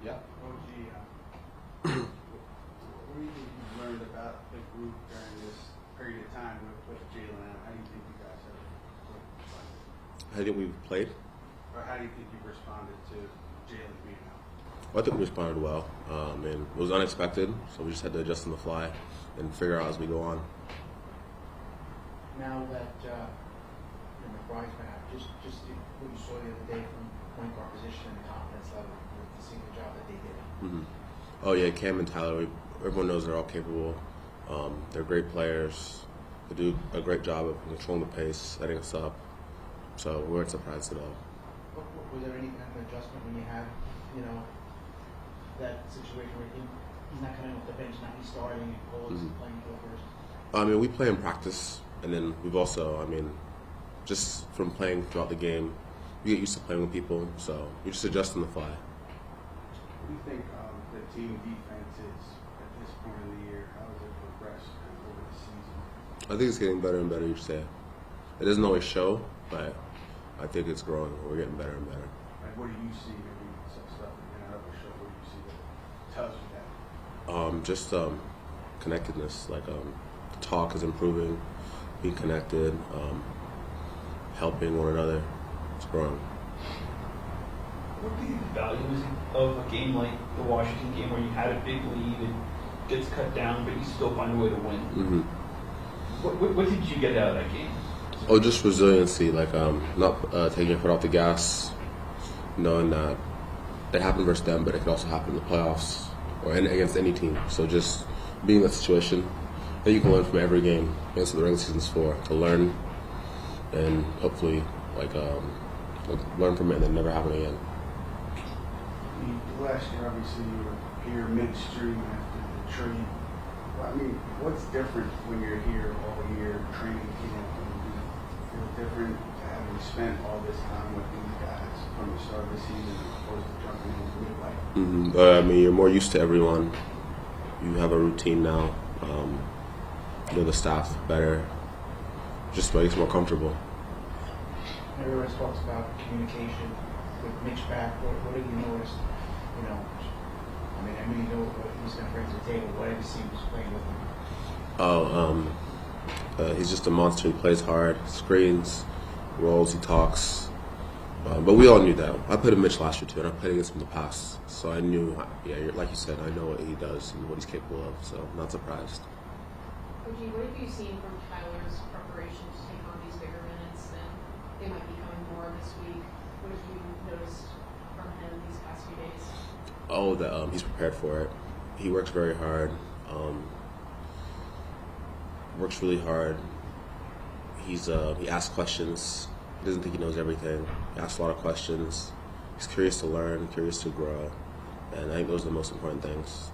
Yeah. What do you think you've learned about the group during this period of time with Jalen out? How do you think you guys have responded? How do you think we've played? Or how do you think you've responded to Jalen being out? Well, I think we responded well. And it was unexpected, so we just had to adjust on the fly and figure out as we go on. Now that McBride's back, just what you saw the other day from point guard position and the confidence level with the single job that they did. Mm-hmm. Oh yeah, Cam and Tyler. Everyone knows they're all capable. They're great players. They do a great job of controlling the pace, setting us up. So we weren't surprised at all. Was there any kind of adjustment when you have, that situation where he's not coming off the bench, not he's starting, and Cole is playing for the first? I mean, we play in practice, and then we've also, just from playing throughout the game, we get used to playing with people, so we just adjust on the fly. What do you think the team defense is at this point in the year? How has it progressed over the season? I think it's getting better and better each day. It doesn't always show, but I think it's growing. We're getting better and better. Like, what do you see? Maybe some stuff in another show. What do you see that tells you that? Just connectedness. Like the talk is improving, being connected, helping one another. It's growing. What do you think the value is of a game like the Washington game where you had a big lead and gets cut down, but you still find a way to win? Mm-hmm. What did you get out of that game? Oh, just resiliency. Like not taking your foot off the gas, knowing that it happened versus them, but it could also happen in the playoffs or against any team. So just being in that situation, that you can learn from every game. That's what the regular season's for, to learn and hopefully learn from it and then never happen again. Last year, obviously, you were here midstream after the trade. Well, what's different when you're here all year training camp? And you feel different having spent all this time with these guys from the start of the season as opposed to jumping in midway? You're more used to everyone. You have a routine now. You know the staff better. Just makes it more comfortable. Everyone talks about communication with Mitch back. What have you noticed? I know you know what he's going to bring to the table. What have you seen just playing with him? He's just a monster. He plays hard, screens, rolls, he talks. But we all knew that. I played with Mitch last year too, and I played against him in the past. So I knew, like you said, I know what he does and what he's capable of. So I'm not surprised. OG, what have you seen from Tyler's preparation to take on these bigger minutes? And they might be coming more this week. What have you noticed from him these past few days? He's prepared for it. He works very hard. Works really hard. He asks questions. He doesn't think he knows everything. He asks a lot of questions. He's curious to learn, curious to grow, and I think those are the most important things.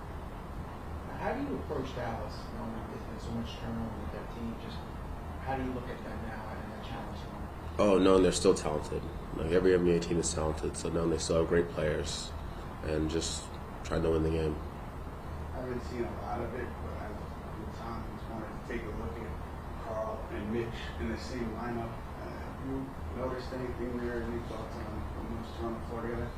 How do you approach Dallas, knowing that there's been so much turnover with that team? Just how do you look at them now and that challenge them? Oh, knowing they're still talented. Like every NBA team is talented, so knowing they still have great players, and just trying to win the game. I haven't seen a lot of it, but I've times wanted to take a look at Carl and Mitch in the same lineup. Have you noticed anything there? Any thoughts on those two on the floor together?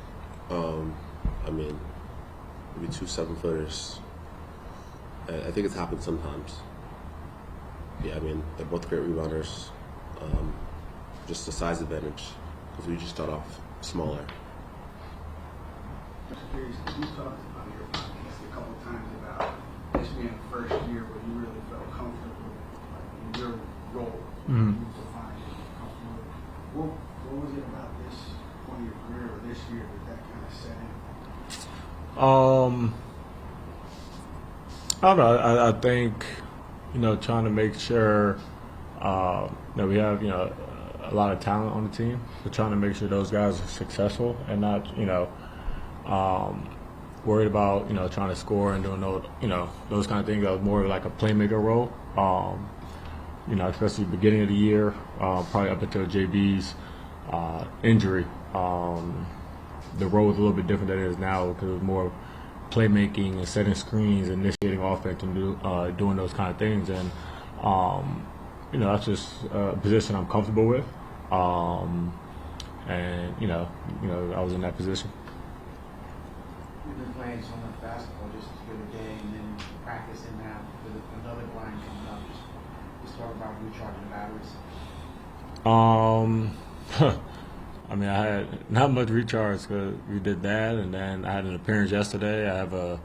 Maybe 2 7-footers. I think it's happened sometimes. Yeah, they're both great rebounders. Just the size advantage, because we just start off smaller. I'm just curious, you talked on your podcast a couple times about this being the first year where you really felt comfortable in your role. You defined it comfortable. What was it about this point of your career or this year that kind of set in? I don't know. I think, trying to make sure that we have, a lot of talent on the team. So trying to make sure those guys are successful and not, worried about, trying to score and doing those kind of things. That was more like a playmaker role. Especially beginning of the year, probably up until JB's injury. The role was a little bit different than it is now because it was more playmaking and setting screens, initiating offense, and doing those kind of things. And that's just a position I'm comfortable with. And I was in that position. We've been playing so much basketball just the other day, and then practicing now with another grind coming up. Just talk about recharging batteries. I mean, I had not much recharge because we did that, and then I had an appearance yesterday. I have a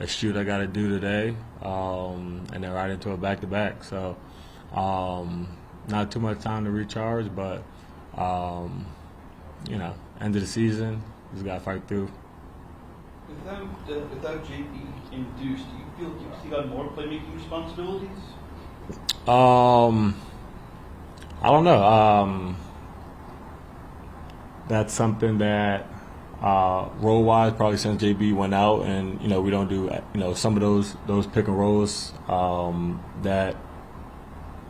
shoot I got to do today, and then right into a back-to-back. So, not too much time to recharge, but end of the season, just got to fight through. Without JB induced, do you feel you got more playmaking responsibilities? I don't know. That's something that role-wise, probably since JB went out, and we don't do some of those pick and rolls. That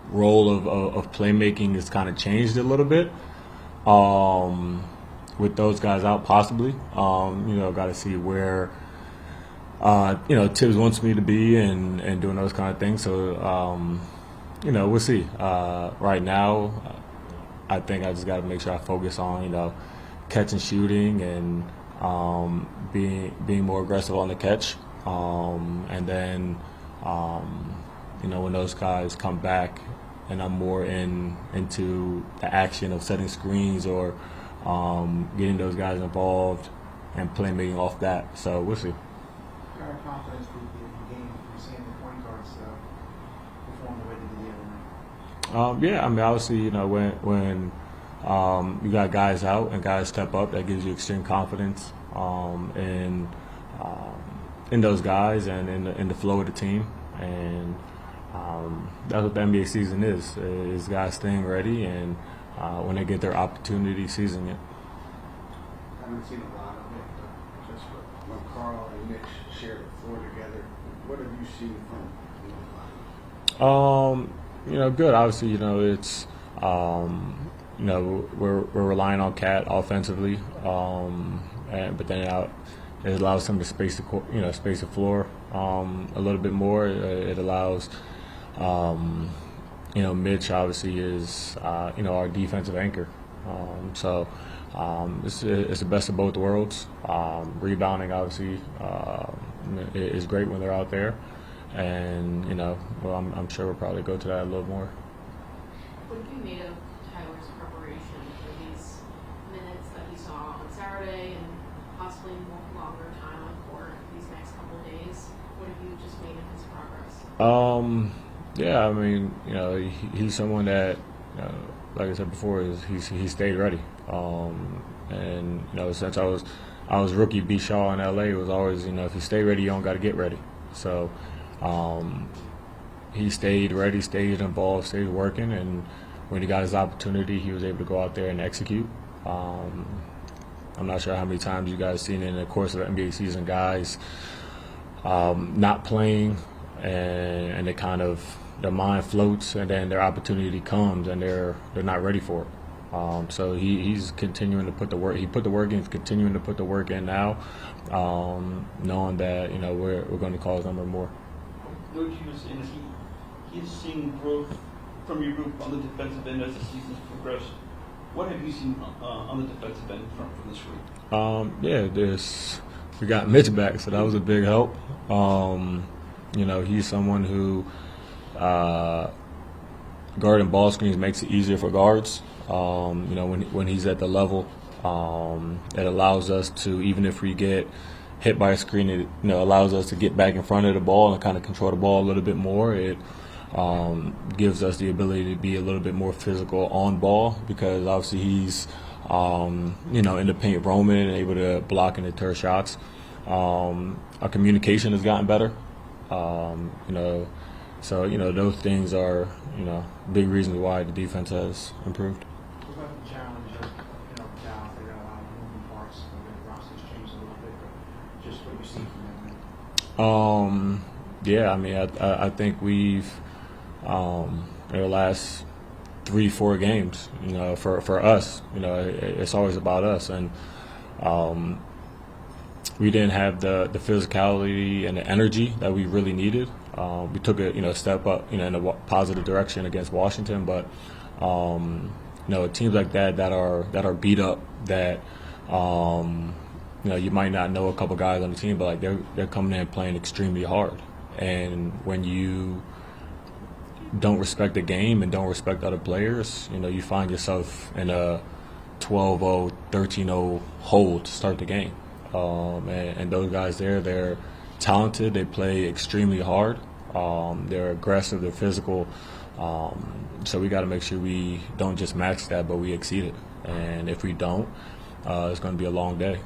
role of playmaking has kind of changed a little bit. With those guys out, possibly. Got to see where Tibbs wants me to be and doing those kind of things. So we'll see. Right now, I think I just got to make sure I focus on catch and shooting and being more aggressive on the catch, and then when those guys come back and I'm more into the action of setting screens or getting those guys involved and playmaking off that. So we'll see. What kind of confidence do you gain from seeing the point guards perform the way they did the other night? Yeah, I mean, obviously, when you got guys out and guys step up, that gives you extreme confidence in those guys and in the flow of the team. And that's what the NBA season is guys staying ready and when they get their opportunity, seizing it. I haven't seen a lot of it, but just when Carl and Mitch shared the floor together, what have you seen from good. Obviously, it's we're relying on Cat offensively, but then it allows him to space the floor a little bit more. It allows Mitch obviously is our defensive anchor. So it's the best of both worlds. Rebounding obviously is great when they're out there, and I'm sure we'll probably go to that a little more. What have you made of Tyler's preparation for these minutes that he saw on Saturday and possibly longer time on court these next couple of days? What have you just made of his progress? Yeah, I mean, he's someone that, like I said before, he stayed ready. And since I was rookie B Shaw in LA, it was always if you stay ready, you don't got to get ready. So he stayed ready, stayed involved, stayed working, and when he got his opportunity, he was able to go out there and execute. I'm not sure how many times you guys seen in the course of the NBA season guys not playing, and they kind of their mind floats, and then their opportunity comes, and they're not ready for it. So he's continuing to put the work. He put the work in. He's continuing to put the work in now, knowing that we're going to call his number more. What you were saying is he's seeing growth from your group on the defensive end as the season's progressed. What have you seen on the defensive end from this group? We got Mitch back, so that was a big help. He's someone who guarding ball screens makes it easier for guards. When he's at the level, it allows us to, even if we get hit by a screen, it allows us to get back in front of the ball and kind of control the ball a little bit more. It gives us the ability to be a little bit more physical on ball because obviously he's in the paint roaming and able to block and deter shots. Our communication has gotten better. So those things are big reasons why the defense has improved. What about the challenge of Dallas? They got a lot of moving parts. The roster's changed a little bit, but just what you see from them. Yeah, I mean, I think we've in the last 3-4 games, for us, it's always about us, and we didn't have the physicality and the energy that we really needed. We took a step up, in a positive direction against Washington, but teams like that are beat up, that you might not know a couple guys on the team, but like they're coming in playing extremely hard. And when you don't respect the game and don't respect other players, you find yourself in a 12-0, 13-0 hole to start the game. And those guys they're talented. They play extremely hard. They're aggressive. They're physical. So we got to make sure we don't just match that, but we exceed it. And if we don't, it's going to be a long day.